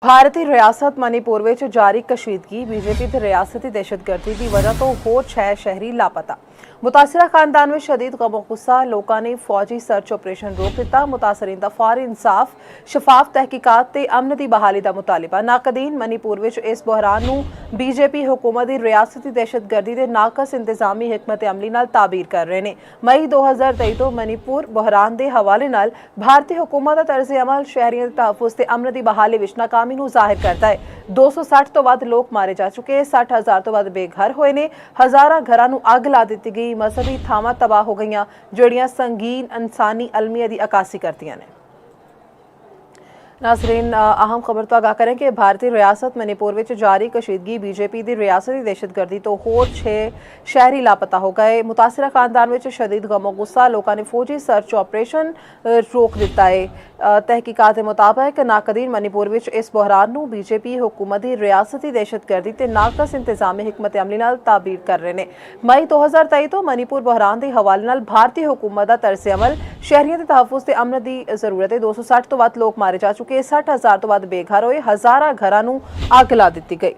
भारतीय रियासत मणिपुर विच जारी कशीदगी बीजेपी ते रियासती दहशतगर्दी की वजह तो होर 6 शहरी लापता। मुतासरा खानदान में शदीद गमो गुस्सा लोगों ने फौजी सर्च ऑपरेशन रोक दिता। मुतासरीन दा फौरी इंसाफ, शफाफ तहकीकात ते अमन की बहाली का मुतालबा। नाकदीन मणिपुर विच इस बहरान नूं बीजेपी हुकूमत की रियासती दहशतगर्दी के नाकस इंतजामी हिकमत अमली नाल ताबीर कर रहे हैं। मई 2023 तो मणिपुर बहरान के हवाले नाल भारतीय हुकूमत का तर्ज अमल शहरियों के तहफुज ते अमन की बहाली विच नाकामी नूं जाहिर करता है। 260 तो वध लोग मारे जा चुके, 60,000 तो वध बेघर होए ने, हज़ारां घरां नूं अग ला दित्ती गई, मजहबी थावां तबाह हो गई जिहड़ियां संगीन इंसानी अलमिया की अकासी करदियां ने। नाजरीन, अहम खबर तो आगाह करें कि भारतीय रियासत मणिपुर विच जारी कशीदगी बीजेपी की रियासती दहशतगर्दी तो होर 6 शहरी लापता हो गए। मुतासरा खानदान विच शदीद गमो गुस्सा लोगों ने फौजी सर्च ऑपरेशन रोक दिता है। तहकीकात के मुताबिक नाकदीन मणिपुर विच इस बहरान नूं बीजेपी हुकूमत की रियासती दहशतगर्दी ते नाकस इंतजामी हिकमत अमली नाल ताबीर कर रहे हैं। मई 2023 तो मणिपुर बहरान के हवाले नाल भारतीय हुकूमत का तर्ज अमल शहरियों के तहफुज ते अमन की जरूरत है। 260 तो वध लोग मारे जा चुके, 60,000 तो वध बेघर होए, हज़ारां घरां नूं अग ला दित्ती गई।